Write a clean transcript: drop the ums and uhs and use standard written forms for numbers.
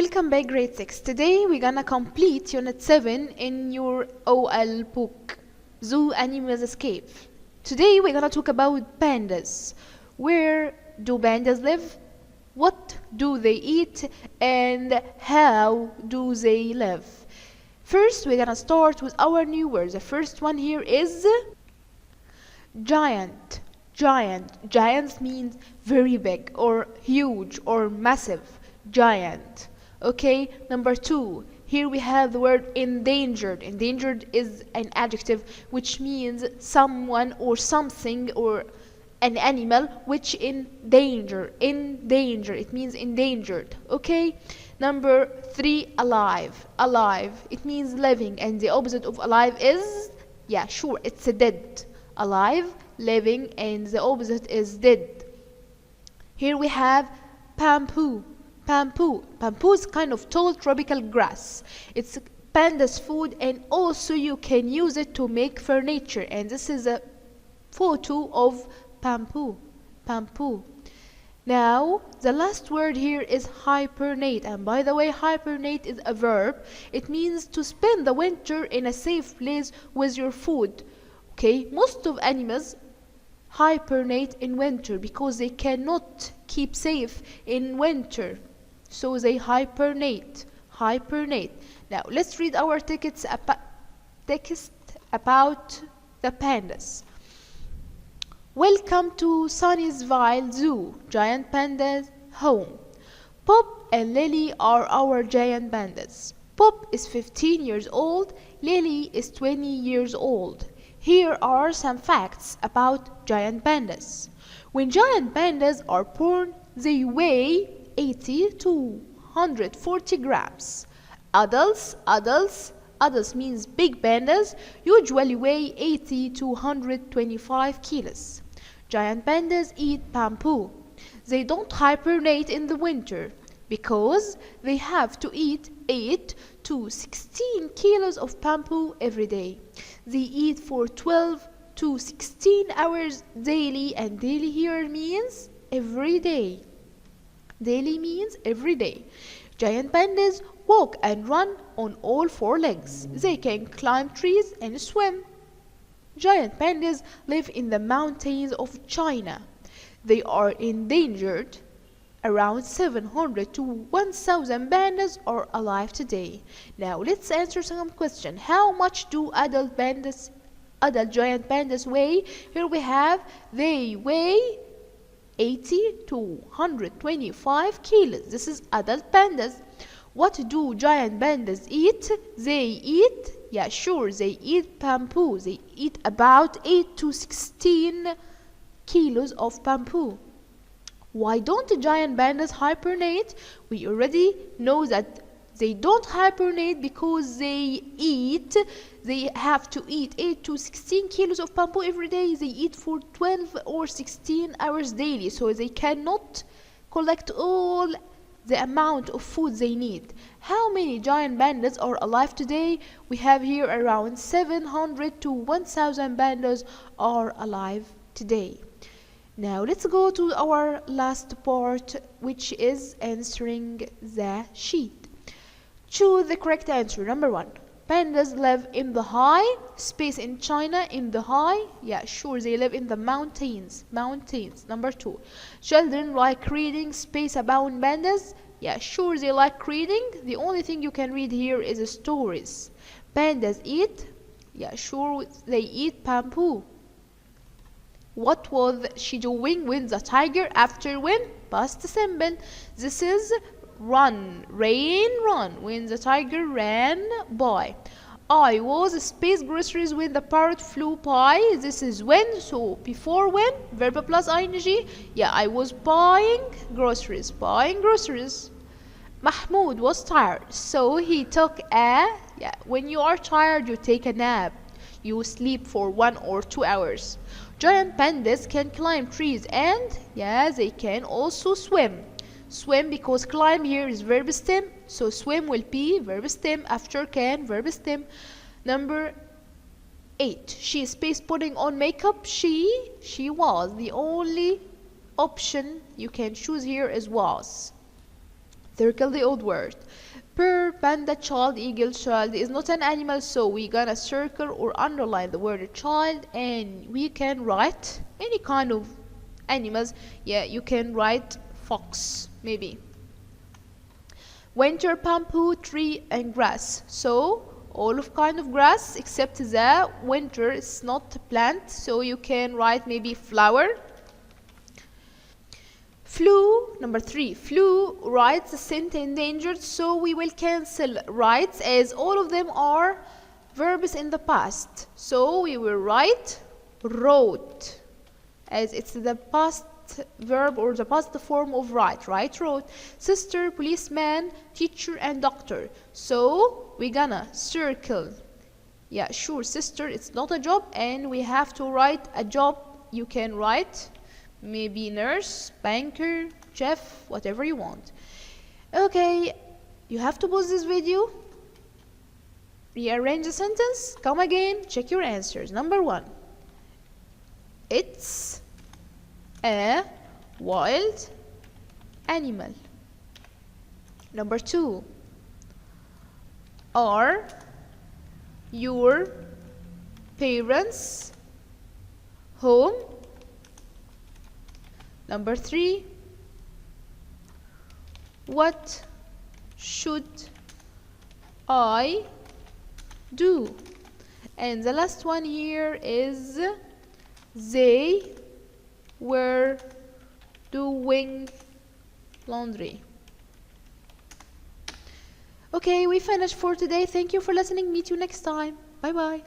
Welcome back, grade 6. Today we're gonna complete unit 7 in your OL book, Zoo Animals Escape. Today we're gonna talk about pandas. Where do pandas live? What do they eat? And how do they live? First, we're gonna start with our new words. The first one here is giant. Giant means very big or huge or massive. Giant. Okay, number 2. Here we have the word endangered. Endangered is an adjective which means someone or something or an animal which in danger. In danger. It means endangered. Okay. Number 3, alive. Alive. It means living, and the opposite of alive is, yeah, sure, it's a dead. Alive, living, and the opposite is dead. Here we have bamboo. Bamboo is kind of tall tropical grass. It's panda's food, and also you can use it to make furniture. And this is a photo of bamboo. Now, the last word here is hibernate. And by the way, hibernate is a verb. It means to spend the winter in a safe place with your food. Okay, most of animals hibernate in winter because they cannot keep safe in winter. So they hibernate. Now let's read our text about the pandas. Welcome to Sunnyvale Zoo, giant pandas home. Pop and Lily are our giant pandas. Pop is 15 years old, Lily is 20 years old. Here are some facts about giant pandas. When giant pandas are born, they weigh 80 to 140 grams. Adults means big pandas, usually weigh 80 to 125 kilos. Giant pandas eat bamboo. They don't hibernate in the winter because they have to eat 8 to 16 kilos of bamboo every day. They eat for 12 to 16 hours daily, and daily here means every day. Daily means every day. Giant pandas walk and run on all 4 legs. They can climb trees and swim. Giant pandas live in the mountains of China. They are endangered. Around 700 to 1,000 pandas are alive today. Now let's answer some questions. How much do adult giant pandas weigh? Here we have, they weigh 80 to 125 kilos. This is adult pandas. What do giant pandas eat? They eat, yeah, sure, they eat bamboo. They eat about 8 to 16 kilos of bamboo. Why don't the giant pandas hibernate? We already know that they don't hibernate because they have to eat 8 to 16 kilos of bamboo every day. They eat for 12 or 16 hours daily, so they cannot collect all the amount of food they need. How many giant pandas are alive today? We have here around 700 to 1,000 pandas are alive today. Now let's go to our last part, which is answering the sheet. Choose the correct answer. Number 1. Pandas live in the high space in China. In the high, yeah, sure, they live in the mountains. Number 2. Children like reading. Space about pandas. Yeah, sure, they like reading. The only thing you can read here is stories. Pandas eat. Yeah, sure, they eat bamboo. What was she doing when the tiger after win? Past simple. This is run, run, when the tiger ran by. I was space groceries when the parrot flew by. This is when, so before when, verb plus ing. Yeah, I was buying groceries. Mahmoud was tired, so he took when you are tired, you take a nap. You sleep for 1 or 2 hours. Giant pandas can climb trees, and they can also swim. Swim because climb here is verb stem, so swim will be verb stem after can verb stem. Number 8. She space putting on makeup. She was. The only option you can choose here is was. Circle the old word. Bird, panda, child, eagle, child is not an animal, so we gonna circle or underline the word child, and we can write any kind of animals. Yeah, you can write fox maybe. Winter, bamboo, tree, and grass. So all of kind of grass except the winter is not a plant, so you can write maybe flower. Flew, number 3, flew writes the sentence endangered, so we will cancel writes as all of them are verbs in the past. So we will write wrote as it's the past verb or the past form of write. Wrote. Sister, policeman, teacher, and doctor. So we're gonna circle. Yeah, sure, sister, it's not a job, and we have to write a job. You can write maybe nurse, banker, chef, whatever you want. Okay, you have to pause this video, rearrange the sentence, come again, check your answers. Number 1, it's a wild animal. Number 2, are your parents home? Number 3, what should I do? And the last one here is they were doing laundry. Okay, we finished for today. Thank you for listening. Meet you next time. Bye bye.